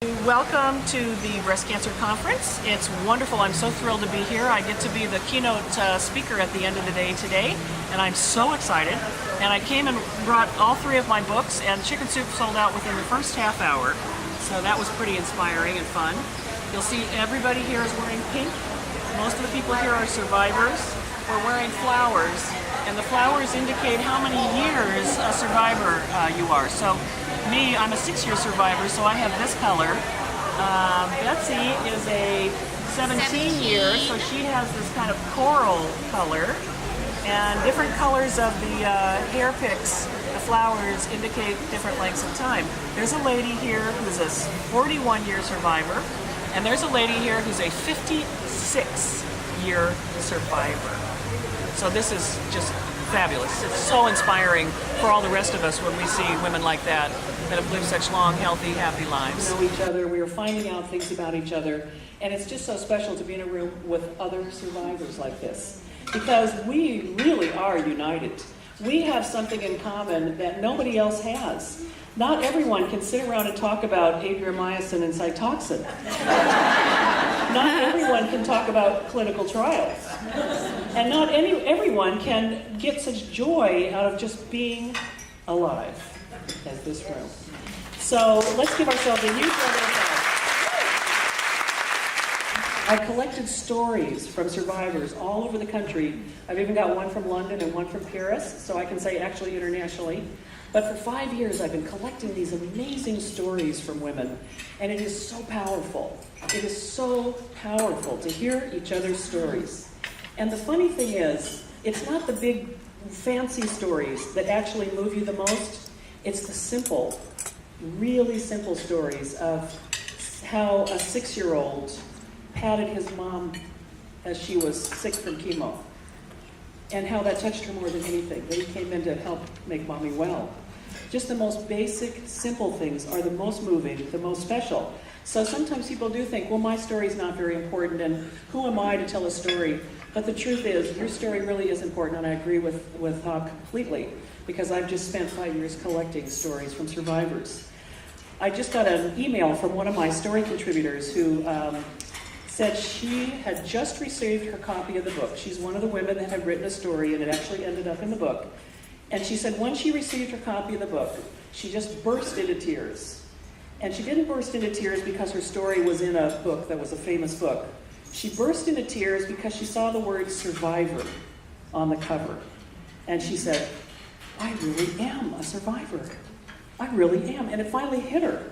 Welcome to the Breast Cancer Conference. It's wonderful. I'm so thrilled to be here. I get to be the keynote speaker at the end of the day today, and I'm so excited. And I came and brought all three of my books, and Chicken Soup sold out within the first half hour, so that was pretty inspiring and fun. You'll see everybody here is wearing pink. Most of the people here are survivors. We're wearing flowers, and the flowers indicate how many years a survivor you are. So me, I'm a 6-year survivor, so I have this color. Betsy is a 17-year, so she has this kind of coral color. And different colors of the hair picks, the flowers, indicate different lengths of time. There's a lady here who's a 41-year survivor, and there's a lady here who's a 56-year survivor. So this is just fabulous. It's so inspiring for all the rest of us when we see women like that have lived such long, healthy, happy lives. We know each other, we are finding out things about each other, and it's just so special to be in a room with other survivors like this, because we really are united. We have something in common that nobody else has. Not everyone can sit around and talk about adriamycin and Cytoxin. Not everyone can talk about clinical trials. And not everyone can get such joy out of just being alive as this room. So let's give ourselves a huge round of applause. I've collected stories from survivors all over the country. I've even got one from London and one from Paris, so I can say actually internationally. But for 5 years, I've been collecting these amazing stories from women, and it is so powerful. It is so powerful to hear each other's stories. And the funny thing is, it's not the big, fancy stories that actually move you the most. It's the simple, really simple stories of how a 6-year-old patted his mom as she was sick from chemo, and how that touched her more than anything, that he came in to help make mommy well. Just the most basic, simple things are the most moving, the most special. So sometimes people do think, well, my story's not very important, and who am I to tell a story? But the truth is, your story really is important, and I agree with Hob completely, because I've just spent 5 years collecting stories from survivors. I just got an email from one of my story contributors who said she had just received her copy of the book. She's one of the women that had written a story, and it actually ended up in the book. And she said when she received her copy of the book, she just burst into tears. And she didn't burst into tears because her story was in a book that was a famous book. She burst into tears because she saw the word survivor on the cover. And she said, I really am a survivor. I really am. And it finally hit her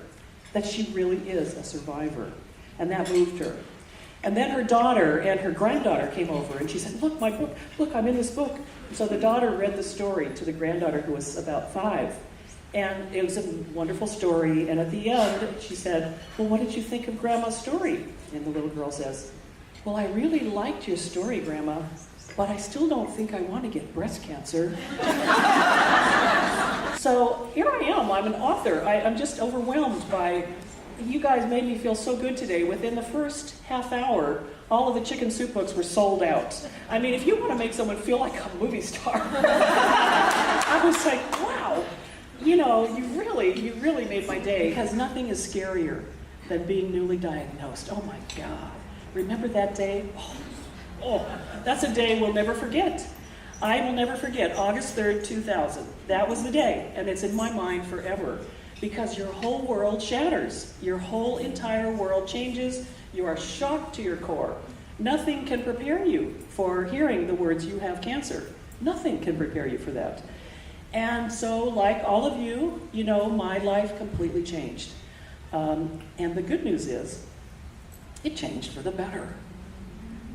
that she really is a survivor. And that moved her. And then her daughter and her granddaughter came over, and she said, look, my book, look, I'm in this book. So the daughter read the story to the granddaughter, who was about 5. And it was a wonderful story. And at the end, she said, well, what did you think of Grandma's story? And the little girl says, well, I really liked your story, Grandma, but I still don't think I want to get breast cancer. So here I am. I'm an author. I'm just overwhelmed by... You guys made me feel so good today. Within the first half hour, all of the Chicken Soup books were sold out. I mean, if you want to make someone feel like a movie star, I was like, wow, you know, you really made my day, because nothing is scarier than being newly diagnosed. Oh my God. Remember that day? Oh, that's a day we'll never forget. I will never forget August 3rd, 2000. That was the day, and it's in my mind forever. Because your whole world shatters. Your whole entire world changes. You are shocked to your core. Nothing can prepare you for hearing the words, you have cancer. Nothing can prepare you for that. And so, like all of you, you know, my life completely changed. And the good news is, it changed for the better.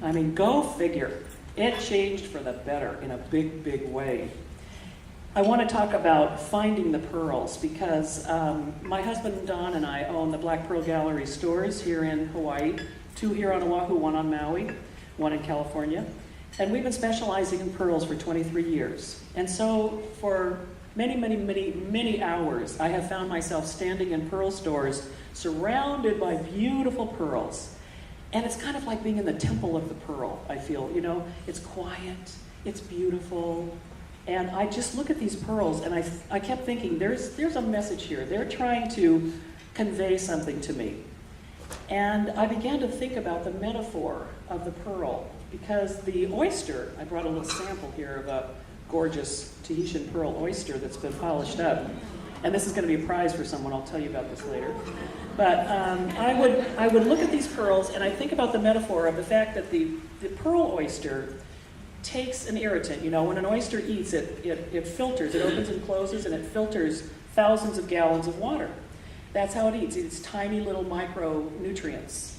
I mean, go figure. It changed for the better in a big, big way. I want to talk about finding the pearls, because my husband Don and I own the Black Pearl Gallery stores here in Hawaii, 2 here on Oahu, 1 on Maui, 1 in California. And we've been specializing in pearls for 23 years. And so for many hours, I have found myself standing in pearl stores surrounded by beautiful pearls. And it's kind of like being in the temple of the pearl, I feel. You know, it's quiet, it's beautiful. And I just look at these pearls, and I kept thinking, there's a message here. They're trying to convey something to me. And I began to think about the metaphor of the pearl, because the oyster, I brought a little sample here of a gorgeous Tahitian pearl oyster that's been polished up. And this is going to be a prize for someone. I'll tell you about this later. But I would look at these pearls, and I think about the metaphor of the fact that the pearl oyster takes an irritant. You know, when an oyster eats, it filters. It opens and closes, and it filters thousands of gallons of water. That's how it eats. It eats tiny little micronutrients.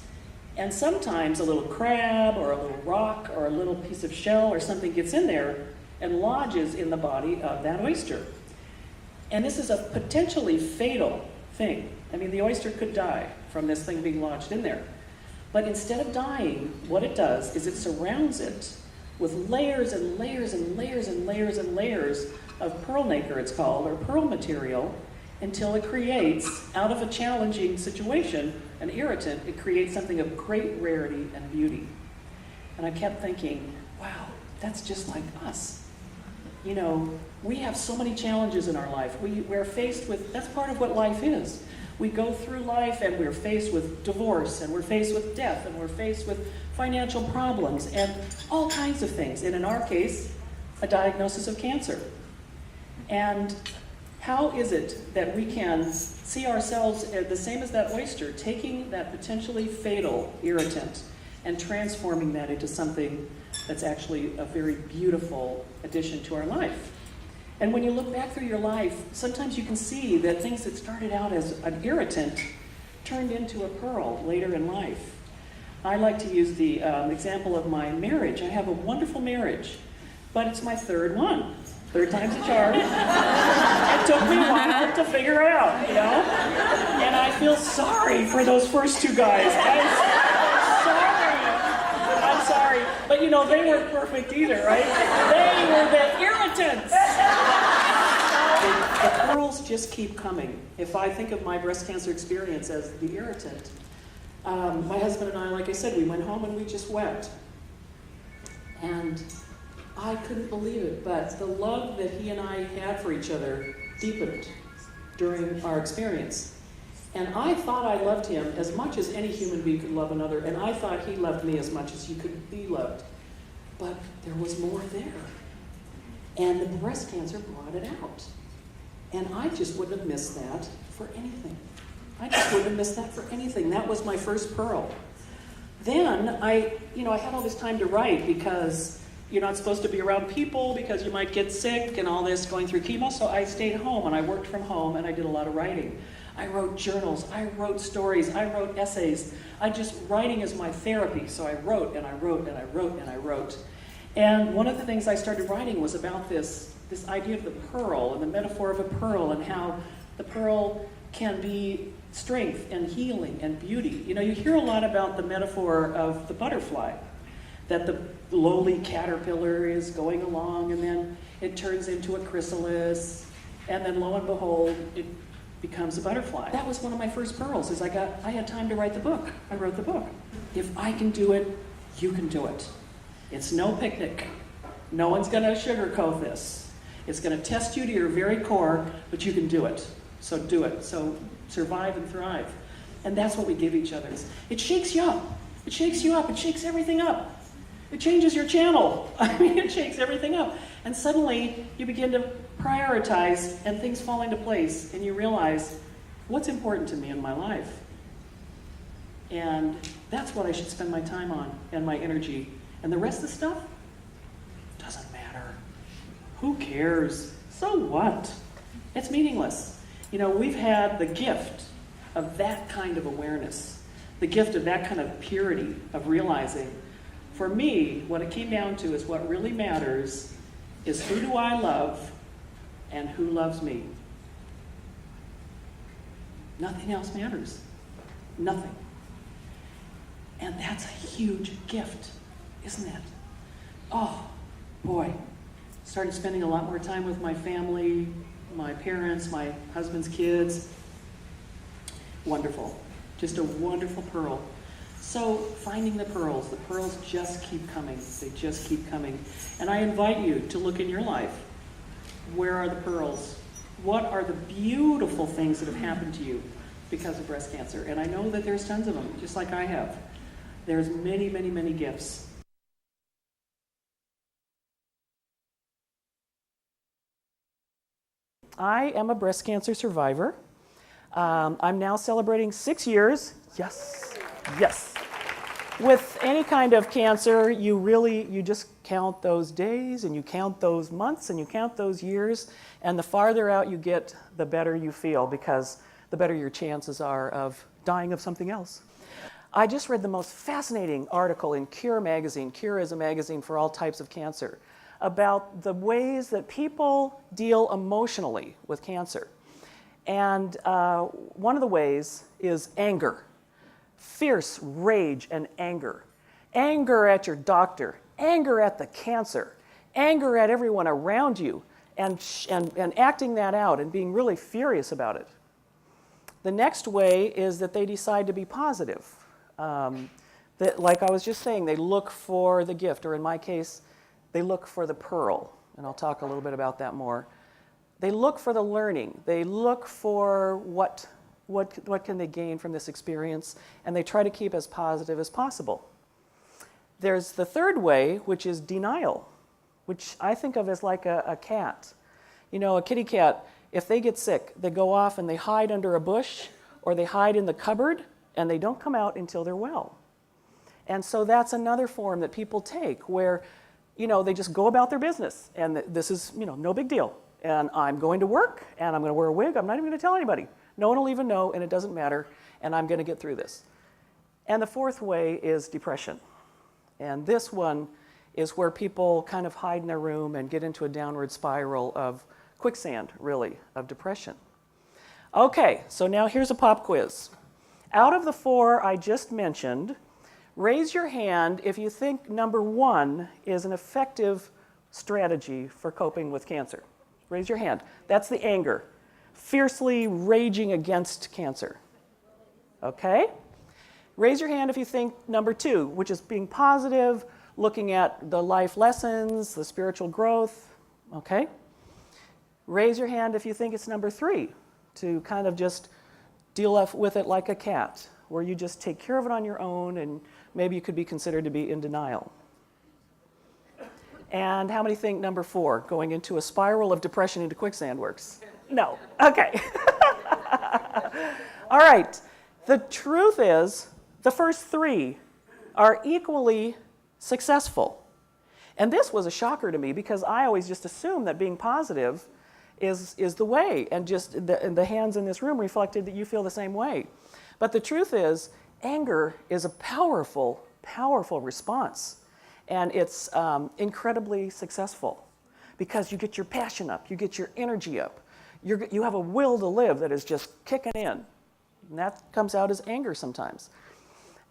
And sometimes a little crab or a little rock or a little piece of shell or something gets in there and lodges in the body of that oyster. And this is a potentially fatal thing. I mean, the oyster could die from this thing being lodged in there. But instead of dying, what it does is it surrounds it with layers and layers and layers and layers and layers of pearl nacre, it's called, or pearl material, until it creates, out of a challenging situation, an irritant, it creates something of great rarity and beauty. And I kept thinking, wow, that's just like us. You know, we have so many challenges in our life. We're faced with, that's part of what life is. We go through life and we're faced with divorce, and we're faced with death, and we're faced with financial problems, and all kinds of things. And in our case, a diagnosis of cancer. And how is it that we can see ourselves the same as that oyster, taking that potentially fatal irritant and transforming that into something that's actually a very beautiful addition to our life? And when you look back through your life, sometimes you can see that things that started out as an irritant turned into a pearl later in life. I like to use the example of my marriage. I have a wonderful marriage, but it's my third one. Third time's a charm. It took me a while to figure out, you know? And I feel sorry for those first two guys. I'm sorry. But you know, they weren't perfect either, right? They were the irritants. The pearls just keep coming. If I think of my breast cancer experience as the irritant, my husband and I, like I said, we went home and we just wept. And I couldn't believe it, but the love that he and I had for each other deepened during our experience. And I thought I loved him as much as any human being could love another, and I thought he loved me as much as you could be loved. But there was more there. And the breast cancer brought it out. And I just wouldn't have missed that for anything. I just wouldn't have missed that for anything. That was my first pearl. Then I had all this time to write, because you're not supposed to be around people because you might get sick and all this going through chemo. So I stayed home and I worked from home and I did a lot of writing. I wrote journals, I wrote stories, I wrote essays. Writing is my therapy. So I wrote and I wrote and I wrote and I wrote. And one of the things I started writing was about this idea of the pearl and the metaphor of a pearl, and how the pearl can be strength and healing and beauty. You know, you hear a lot about the metaphor of the butterfly, that the lowly caterpillar is going along and then it turns into a chrysalis, and then lo and behold, it becomes a butterfly. That was one of my first pearls, is I had time to write the book. I wrote the book. If I can do it, you can do it. It's no picnic. No one's going to sugarcoat this. It's going to test you to your very core, but you can do it. So do it. So survive and thrive. And that's what we give each other. It shakes you up. It shakes you up. It shakes everything up. It changes your channel. I mean, it shakes everything up. And suddenly you begin to prioritize and things fall into place, and you realize what's important to me in my life. And that's what I should spend my time on and my energy. And the rest of the stuff doesn't matter. Who cares? So what? It's meaningless. You know, we've had the gift of that kind of awareness, the gift of that kind of purity of realizing, for me, what it came down to is what really matters is who do I love and who loves me. Nothing else matters. Nothing. And that's a huge gift, isn't it? Oh, boy. Started spending a lot more time with my family, my parents, my husband's kids. Wonderful. Just a wonderful pearl. So finding the pearls just keep coming. They just keep coming. And I invite you to look in your life. Where are the pearls? What are the beautiful things that have happened to you? because of breast cancer. And I know that there's tons of them, just like I have. There's many, many, many gifts. I am a breast cancer survivor. I'm now celebrating 6 years. Yes, yes. With any kind of cancer, you just count those days and you count those months and you count those years, and the farther out you get, the better you feel, because the better your chances are of dying of something else. I just read the most fascinating article in Cure magazine. Cure is a magazine for all types of cancer, about the ways that people deal emotionally with cancer. And one of the ways is anger. Fierce rage and anger. Anger at your doctor, anger at the cancer, anger at everyone around you, and acting that out and being really furious about it. The next way is that they decide to be positive. That, like I was just saying, they look for the gift, or in my case, they look for the pearl, and I'll talk a little bit about that more. They look for the learning. They look for what can they gain from this experience, and they try to keep as positive as possible. There's the third way, which is denial, which I think of as like a cat. You know, a kitty cat, if they get sick, they go off and they hide under a bush, or they hide in the cupboard, and they don't come out until they're well. And so that's another form that people take, where, you know, they just go about their business, and this is, you know, no big deal. And I'm going to work, and I'm going to wear a wig. I'm not even going to tell anybody. No one will even know, and it doesn't matter, and I'm going to get through this. And the fourth way is depression. And this one is where people kind of hide in their room and get into a downward spiral of quicksand, really, of depression. Okay, so now here's a pop quiz. Out of the four I just mentioned, raise your hand if you think number one is an effective strategy for coping with cancer. Raise your hand. That's the anger. Fiercely raging against cancer. Okay? Raise your hand if you think number two, which is being positive, looking at the life lessons, the spiritual growth. Okay? Raise your hand if you think it's number three, to kind of just deal with it like a cat, where you just take care of it on your own, and maybe you could be considered to be in denial. And how many think number four, going into a spiral of depression into quicksand, works? No. Okay. All right. The truth is, the first three are equally successful. And this was a shocker to me, because I always just assumed that being positive is the way, and just the hands in this room reflected that you feel the same way. But the truth is, anger is a powerful, powerful response. And it's incredibly successful, because you get your passion up, you get your energy up, you have a will to live that is just kicking in. And that comes out as anger sometimes.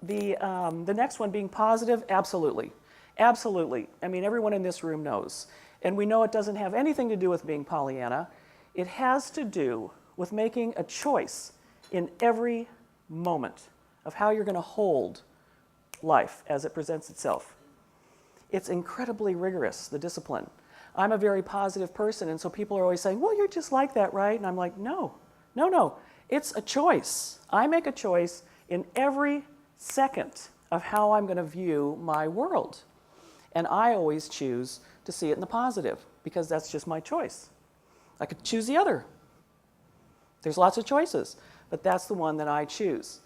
The next one, being positive, absolutely. Absolutely. I mean, everyone in this room knows. And we know it doesn't have anything to do with being Pollyanna. It has to do with making a choice in every moment of how you're going to hold life as it presents itself. It's incredibly rigorous, the discipline. I'm a very positive person, and so people are always saying, well, you're just like that, right? And I'm like, no. It's a choice. I make a choice in every second of how I'm going to view my world. And I always choose to see it in the positive, because that's just my choice. I could choose the other. There's lots of choices, but that's the one that I choose.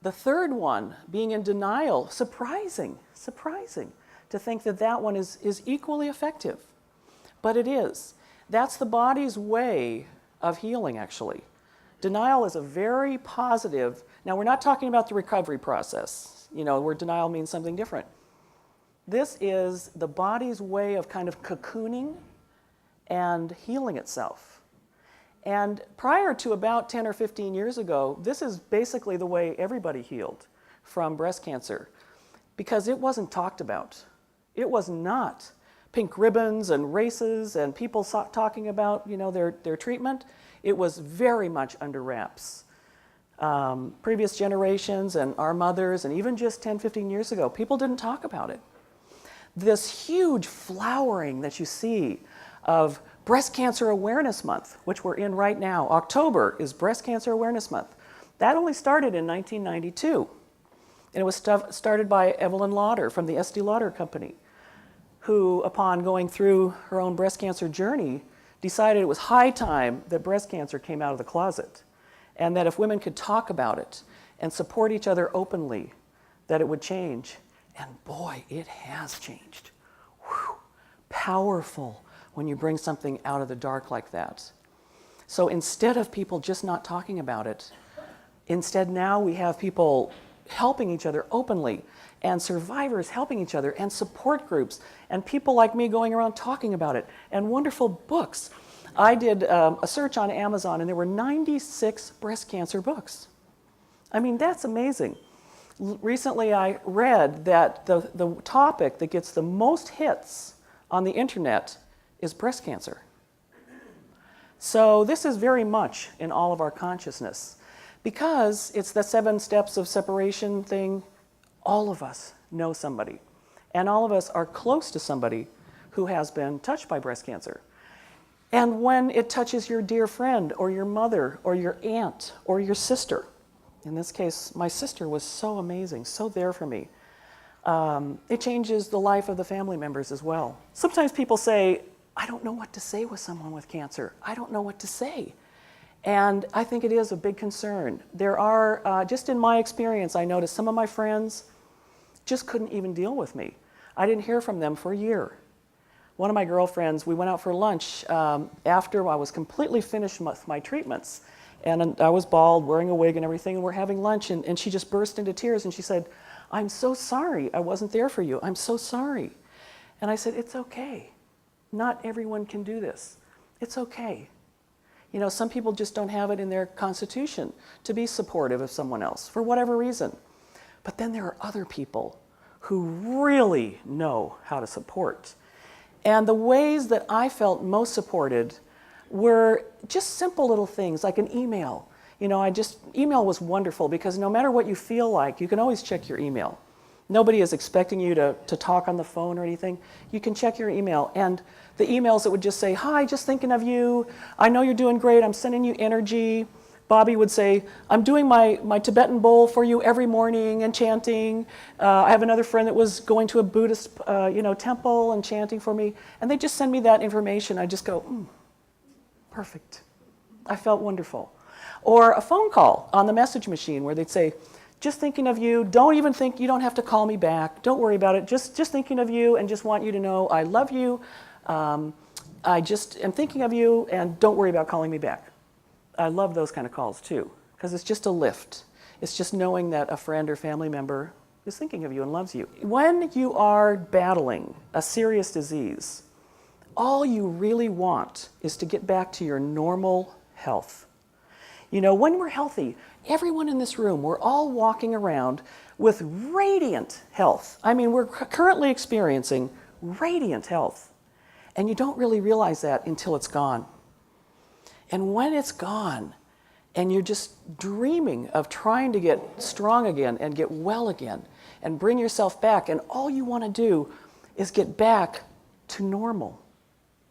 The third one, being in denial, surprising to think that that one is equally effective. But it is. That's the body's way of healing, actually. Denial is a very positive. Now, we're not talking about the recovery process, where denial means something different. This is the body's way of kind of cocooning and healing itself. And prior to about 10 or 15 years ago, this is basically the way everybody healed from breast cancer, because it wasn't talked about. It was not pink ribbons and races and people talking about, their treatment. It was very much under wraps. Previous generations and our mothers, and even just 10, 15 years ago, people didn't talk about it. This huge flowering that you see of Breast Cancer Awareness Month, which we're in right now. October is Breast Cancer Awareness Month. That only started in 1992. And it was started by Evelyn Lauder from the Estee Lauder Company, who, upon going through her own breast cancer journey, decided it was high time that breast cancer came out of the closet, and that if women could talk about it and support each other openly, that it would change. And boy, it has changed. Whew. Powerful when you bring something out of the dark like that. So instead of people just not talking about it, instead now we have people helping each other openly, and survivors helping each other, and support groups, and people like me going around talking about it, and wonderful books. I did a search on Amazon, and there were 96 breast cancer books. I mean, that's amazing. Recently I read that the topic that gets the most hits on the internet is breast cancer. So this is very much in all of our consciousness. Because it's the 7 steps of separation thing, all of us know somebody. And all of us are close to somebody who has been touched by breast cancer. And when it touches your dear friend, or your mother, or your aunt, or your sister, in this case, my sister was so amazing, so there for me. It changes the life of the family members as well. Sometimes people say, I don't know what to say with someone with cancer. I don't know what to say. And I think it is a big concern. There are, just in my experience, I noticed some of my friends just couldn't even deal with me. I didn't hear from them for a year. One of my girlfriends, we went out for lunch after I was completely finished with my treatments. And I was bald, wearing a wig and everything, and we're having lunch, and she just burst into tears, and she said, I'm so sorry I wasn't there for you. I'm so sorry. And I said, it's okay. Not everyone can do this. It's okay. You know, some people just don't have it in their constitution to be supportive of someone else for whatever reason. But then there are other people who really know how to support. And the ways that I felt most supported were just simple little things like an email. You know, email was wonderful because no matter what you feel like, you can always check your email. Nobody is expecting you to talk on the phone or anything. You can check your email. And the emails that would just say, hi, just thinking of you. I know you're doing great. I'm sending you energy. Bobby would say, I'm doing my Tibetan bowl for you every morning and chanting. I have another friend that was going to a Buddhist temple and chanting for me. And they just send me that information. I just go, perfect. I felt wonderful. Or a phone call on the message machine where they'd say, just thinking of you, don't even think, you don't have to call me back, don't worry about it, just thinking of you and just want you to know I love you, I just am thinking of you and don't worry about calling me back. I love those kind of calls too, because it's just a lift. It's just knowing that a friend or family member is thinking of you and loves you. When you are battling a serious disease, all you really want is to get back to your normal health. You know, when we're healthy, everyone in this room, we're all walking around with radiant health. I mean, we're currently experiencing radiant health. And you don't really realize that until it's gone. And when it's gone, and you're just dreaming of trying to get strong again and get well again and bring yourself back, and all you want to do is get back to normal.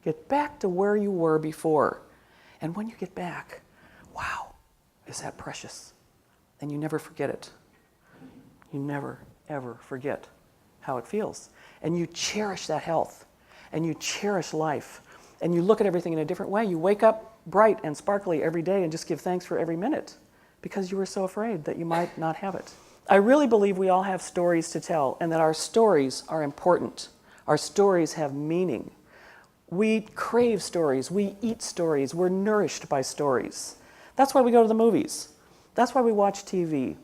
Get back to where you were before. And when you get back, wow, is that precious? And you never forget it. You never, ever forget how it feels. And you cherish that health. And you cherish life. And you look at everything in a different way. You wake up bright and sparkly every day and just give thanks for every minute because you were so afraid that you might not have it. I really believe we all have stories to tell and that our stories are important. Our stories have meaning. We crave stories. We eat stories. We're nourished by stories. That's why we go to the movies. That's why we watch TV.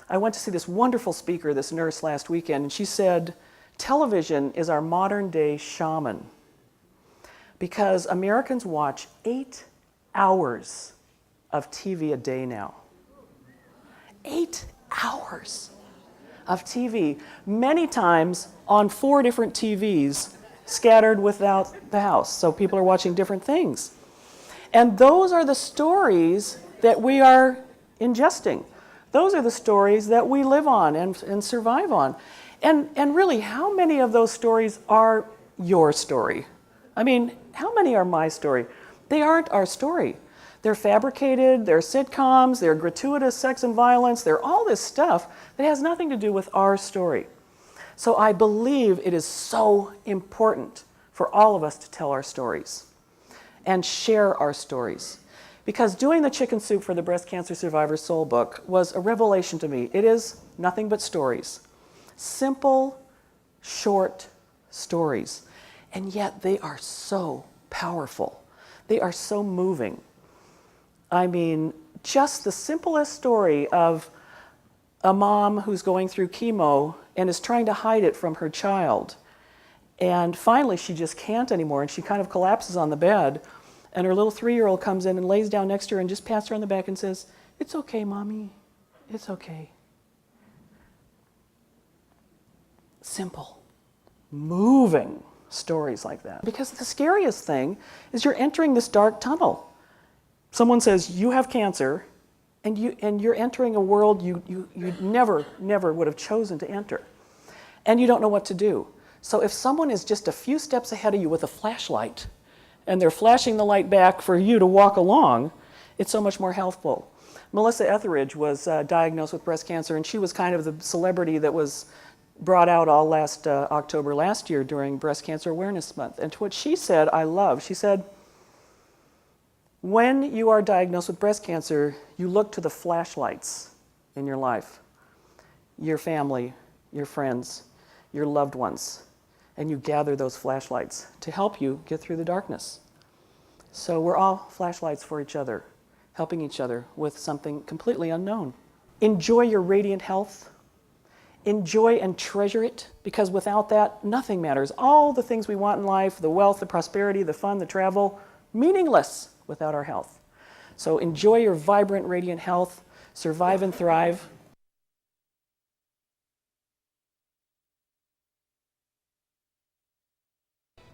I went to see this wonderful speaker, this nurse, last weekend, and she said, television is our modern day shaman because Americans watch 8 hours of TV a day now. 8 hours of TV, many times on 4 different TVs scattered without the house. So people are watching different things. And those are the stories that we are ingesting. Those are the stories that we live on and survive on. And really, how many of those stories are your story? I mean, how many are my story? They aren't our story. They're fabricated, they're sitcoms, they're gratuitous sex and violence, they're all this stuff that has nothing to do with our story. So I believe it is so important for all of us to tell our stories and share our stories. Because doing the Chicken Soup for the Breast Cancer Survivor Soul book was a revelation to me. It is nothing but stories. Simple, short stories. And yet they are so powerful. They are so moving. I mean, just the simplest story of a mom who's going through chemo and is trying to hide it from her child. And finally, she just can't anymore, and she kind of collapses on the bed. And her little 3-year-old comes in and lays down next to her and just pats her on the back and says, "It's okay, Mommy. It's okay." Simple, moving stories like that. Because the scariest thing is you're entering this dark tunnel. Someone says, "You have cancer," and you're entering a world you never would have chosen to enter. And you don't know what to do. So if someone is just a few steps ahead of you with a flashlight, and they're flashing the light back for you to walk along, it's so much more helpful. Melissa Etheridge was diagnosed with breast cancer, and she was kind of the celebrity that was brought out all last October last year during Breast Cancer Awareness Month. And what she said, I love. She said, when you are diagnosed with breast cancer, you look to the flashlights in your life, your family, your friends, your loved ones, and you gather those flashlights to help you get through the darkness. So we're all flashlights for each other, helping each other with something completely unknown. Enjoy your radiant health. Enjoy and treasure it, because without that, nothing matters. All the things we want in life, the wealth, the prosperity, the fun, the travel, meaningless without our health. So enjoy your vibrant, radiant health, survive and thrive.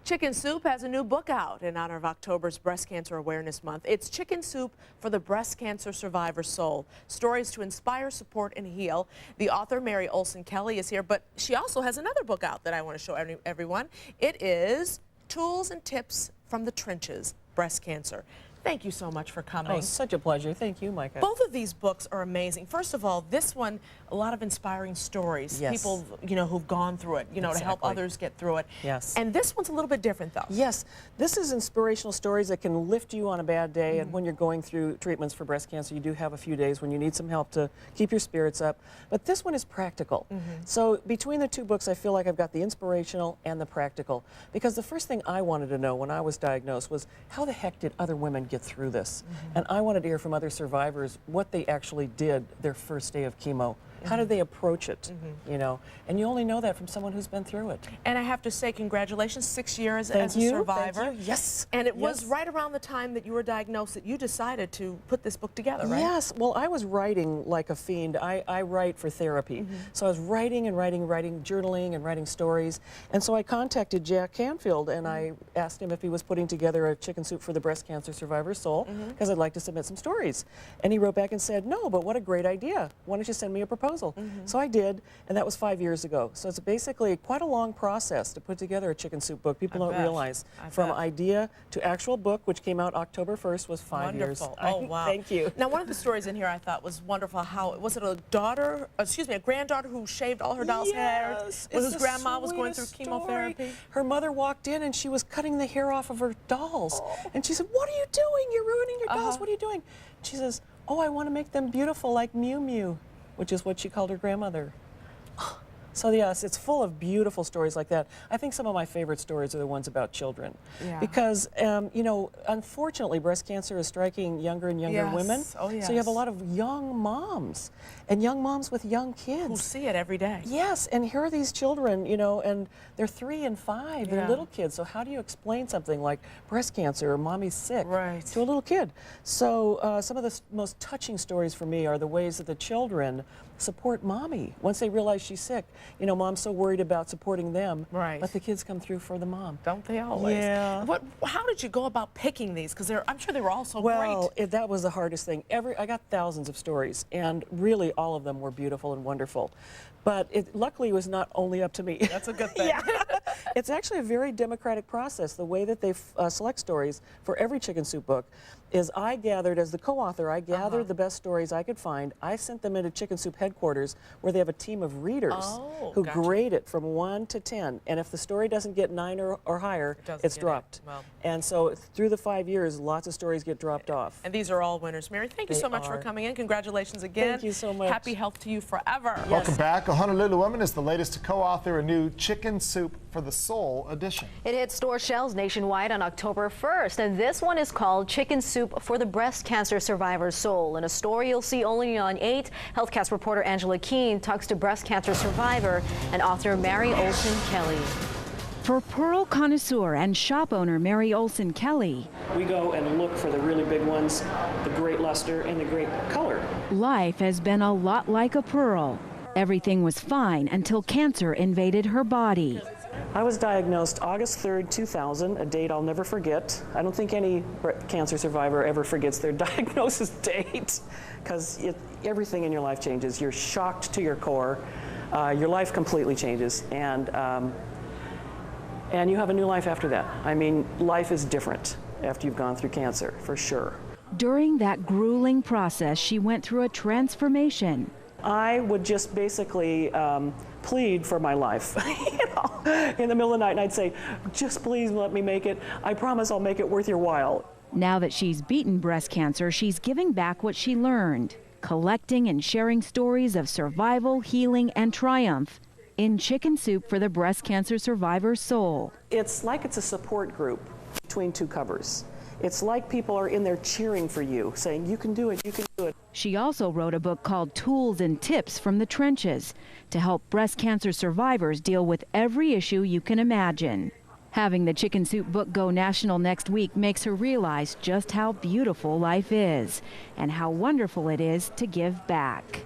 Chicken Soup has a new book out in honor of October's Breast Cancer Awareness Month. It's Chicken Soup for the Breast Cancer Survivor Soul. Stories to inspire, support, and heal. The author, Mary Olsen Kelly, is here, but she also has another book out that I want to show everyone. It is Tools and Tips from the Trenches, Breast Cancer. Thank you so much for coming. Oh, such a pleasure. Thank you, Micah. Both of these books are amazing. First of all, this one, a lot of inspiring stories. Yes. People, who've gone through it, to help others get through it. Yes. And this one's a little bit different, though. Yes. This is inspirational stories that can lift you on a bad day. And when you're going through treatments for breast cancer, you do have a few days when you need some help to keep your spirits up. But this one is practical. So between the two books, I feel like I've got the inspirational and the practical. Because the first thing I wanted to know when I was diagnosed was, how the heck did other women get through this? And I wanted to hear from other survivors what they actually did their first day of chemo. How did they approach it, And you only know that from someone who's been through it. And I have to say, congratulations, 6 years Thank as you. a survivor. Thank you. Yes. And it was right around the time that you were diagnosed that you decided to put this book together, right? Yes. Well, I was writing like a fiend. I write for therapy. So I was writing and writing, journaling and writing stories. And so I contacted Jack Canfield, and I asked him if he was putting together a Chicken Soup for the Breast Cancer Survivor Soul, because I'd like to submit some stories. And he wrote back and said, "No, but what a great idea. Why don't you send me a proposal?" So I did, and that was 5 years ago. So it's basically quite a long process to put together a Chicken Soup book. People don't realize. From idea to actual book, which came out October 1st, was 5 years. Wonderful. Oh, wow. Thank you. Now, one of the stories in here I thought was wonderful. How was it a granddaughter who shaved all her doll's hair? When his grandma was going through chemotherapy? Her mother walked in and she was cutting the hair off of her dolls. And she said, "What are you doing? You're ruining your dolls. What are you doing?" She says, "Oh, I want to make them beautiful like Mew Mew," which is what she called her grandmother. So yes, it's full of beautiful stories like that. I think some of my favorite stories are the ones about children. Because, unfortunately, breast cancer is striking younger and younger women. Oh, yes. So you have a lot of young moms, and young moms with young kids. Who see it every day. Yes, and here are these children, and they're 3 and 5, they're little kids. So how do you explain something like breast cancer or mommy's sick to a little kid? So some of the most touching stories for me are the ways that the children support mommy once they realize she's sick. Mom's so worried about supporting them, but the kids come through for the mom. Don't they always? Yeah. How did you go about picking these? Because I'm sure they were all so great. Well, that was the hardest thing. I got thousands of stories, and really all of them were beautiful and wonderful. But it luckily was not only up to me. That's a good thing. It's actually a very democratic process. The way that they select stories for every chicken soup book is I gathered, as the co-author, I gathered the best stories I could find. I sent them into Chicken Soup headquarters where they have a team of readers who grade it from 1 to 10. And if the story doesn't get 9 or higher, it's dropped. Well. And so through the 5 years, lots of stories get dropped off. And these are all winners. Mary, thank you so much for coming in. Congratulations again. Thank you so much. Happy health to you forever. Yes. Welcome back. A Honolulu woman is the latest to co-author a new Chicken Soup for the Soul edition. It hit store shelves nationwide on October 1st, and this one is called Chicken Soup for the Breast Cancer Survivor's Soul. In a story you'll see only on 8, HealthCast reporter Angela Keene talks to breast cancer survivor and author Mary Olsen Kelly. For pearl connoisseur and shop owner Mary Olsen Kelly, We go and look for the really big ones, the great luster and the great color. life has been a lot like a pearl. Everything was fine until cancer invaded her body. I was diagnosed August 3rd, 2000, a date I'll never forget. I don't think any cancer survivor ever forgets their diagnosis date, because everything in your life changes. You're shocked to your core. Your life completely changes, and you have a new life after that. I mean, life is different after you've gone through cancer, for sure. During that grueling process, she went through a transformation. I would just basically plead for my life, in the middle of the night, and I'd say, just please let me make it. I promise I'll make it worth your while. Now that she's beaten breast cancer, she's giving back what she learned, collecting and sharing stories of survival, healing, and triumph in Chicken Soup for the Breast Cancer Survivor's Soul. It's like it's a support group between two covers. It's like people are in there cheering for you, saying, you can do it, you can do it. She also wrote a book called Tools and Tips from the Trenches to help breast cancer survivors deal with every issue you can imagine. Having the Chicken Soup book go national next week makes her realize just how beautiful life is and how wonderful it is to give back.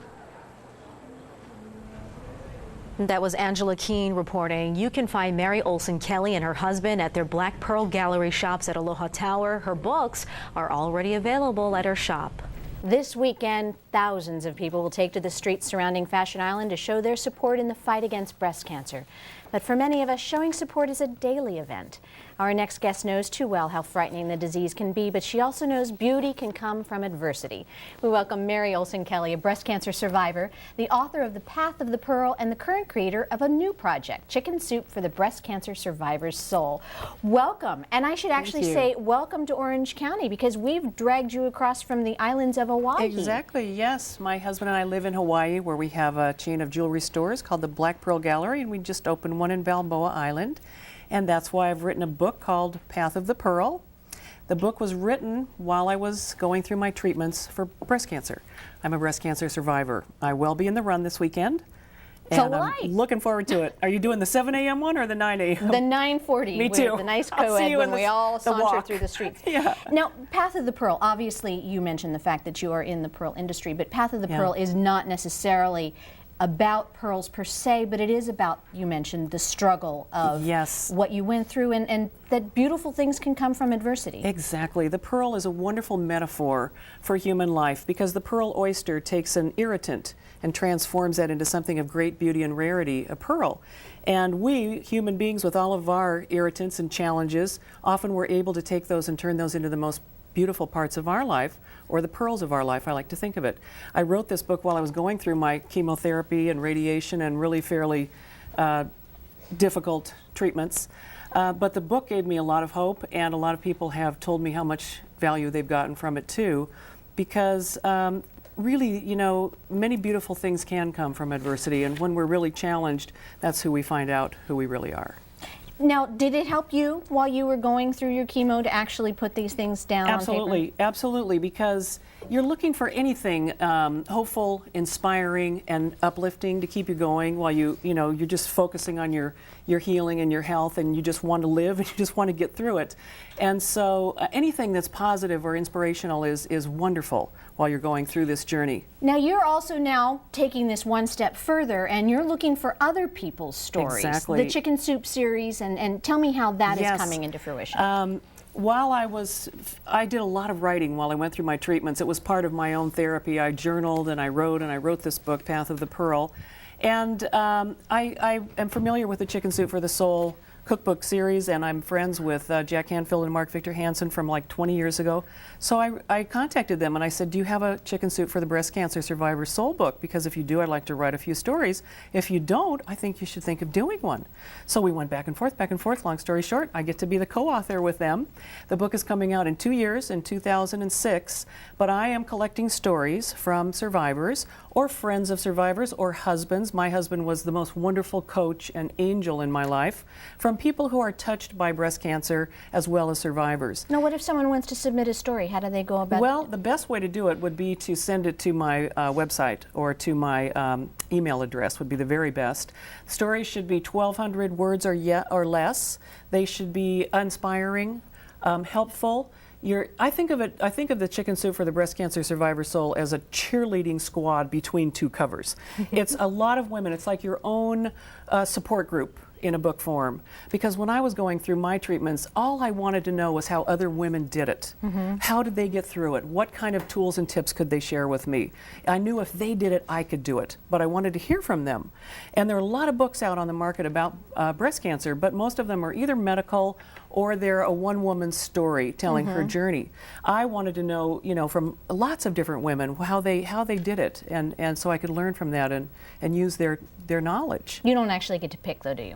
That was Angela Keene reporting. You can find Mary Olsen Kelly and her husband at their Black Pearl Gallery shops at Aloha Tower. Her books are already available at her shop. This weekend, thousands of people will take to the streets surrounding Fashion Island to show their support in the fight against breast cancer. But for many of us, showing support is a daily event. Our next guest knows too well how frightening the disease can be, but she also knows beauty can come from adversity. We welcome Mary Olsen Kelly, a breast cancer survivor, the author of The Path of the Pearl, and the current creator of a new project, Chicken Soup for the Breast Cancer Survivor's Soul. Welcome, and I should actually say welcome to Orange County, because we've dragged you across from the islands of Hawaii. Exactly, yes. My husband and I live in Hawaii, where we have a chain of jewelry stores called the Black Pearl Gallery, and we just opened one in Balboa Island. And that's why I've written a book called Path of the Pearl. The book was written while I was going through my treatments for breast cancer. I'm a breast cancer survivor. I will be in the run this weekend. So and will I'm I. looking forward to it. Are you doing the 7 a.m. one or the 9 a.m.? The 9:40. Me too. With the nice I'll see co-ed you when in we all the saunter walk. through the streets. Yeah. Now, Path of the Pearl, obviously you mentioned the fact that you are in the pearl industry, but Path of the Pearl is not necessarily about pearls per se, but it is about, you mentioned, the struggle of what you went through, and that beautiful things can come from adversity. Exactly. The pearl is a wonderful metaphor for human life, because the pearl oyster takes an irritant and transforms that into something of great beauty and rarity, a pearl. And we, human beings, with all of our irritants and challenges, often we're able to take those and turn those into the most beautiful parts of our life, or the pearls of our life, I like to think of it. I wrote this book while I was going through my chemotherapy and radiation and really fairly difficult treatments. But the book gave me a lot of hope, and a lot of people have told me how much value they've gotten from it too, because really, you know, many beautiful things can come from adversity, and when we're really challenged, that's who we find out who we really are. Now, did it help you while you were going through your chemo to actually put these things down on paper? Absolutely, because you're looking for anything hopeful, inspiring, and uplifting to keep you going while you're just focusing on your healing and your health, and you just want to live and you just want to get through it. And so anything that's positive or inspirational is wonderful while you're going through this journey. Now, you're also now taking this one step further, and you're looking for other people's stories. Exactly. The Chicken Soup series, and tell me how that is coming into fruition. While I did a lot of writing while I went through my treatments. It was part of my own therapy. I journaled and I wrote this book, Path of the Pearl. And I am familiar with the Chicken Soup for the Soul cookbook series, and I'm friends with Jack Hanfield and Mark Victor Hansen from like 20 years ago. So I contacted them and I said, do you have a Chicken Soup for the Breast Cancer Survivor Soul book? Because if you do, I'd like to write a few stories. If you don't, I think you should think of doing one. So we went back and forth. Long story short, I get to be the co-author with them. The book is coming out in 2 years, in 2006, but I am collecting stories from survivors or friends of survivors or husbands. My husband was the most wonderful coach and angel in my life, from people who are touched by breast cancer as well as survivors. Now, what if someone wants to submit a story? How do they go about it? Well, the best way to do it would be to send it to my website or to my email address would be the very best. Stories should be 1,200 words or less. They should be inspiring, helpful. I think of the Chicken Soup for the Breast Cancer Survivor Soul as a cheerleading squad between two covers. It's a lot of women. It's like your own support group in a book form. Because when I was going through my treatments, all I wanted to know was how other women did it. How did they get through it? What kind of tools and tips could they share with me? I knew if they did it, I could do it. But I wanted to hear from them. And there are a lot of books out on the market about breast cancer, but most of them are either medical or they're a one-woman story telling her journey. I wanted to know, from lots of different women how they did it, and so I could learn from that and use their knowledge. You don't actually get to pick, though, do you?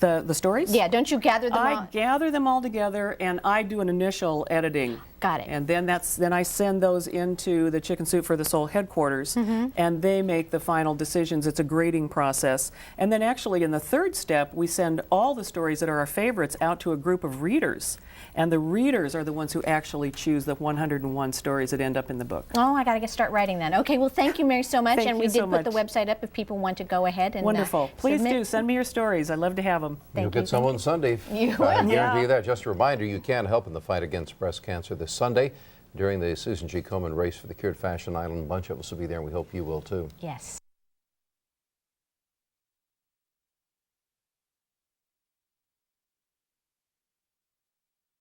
The stories? Yeah, don't you gather them all? I gather them all together and I do an initial editing. Got it. And then I send those into the Chicken Soup for the Soul headquarters, and they make the final decisions. It's a grading process. And then actually in the third step, we send all the stories that are our favorites out to a group of readers. And the readers are the ones who actually choose the 101 stories that end up in the book. Oh, I got to start writing then. Okay, well, thank you, Mary, so much. Thank and we you did so put the much. website up if people want to go ahead and Wonderful. Please submit. do. Send me your stories. I'd love to have them. You'll get some on Sunday. You I will. guarantee Yeah. that. Just a reminder, you can help in the fight against breast cancer this Sunday during the Susan G. Komen Race for the Cure at Fashion Island. A bunch of us will be there, and we hope you will too. Yes.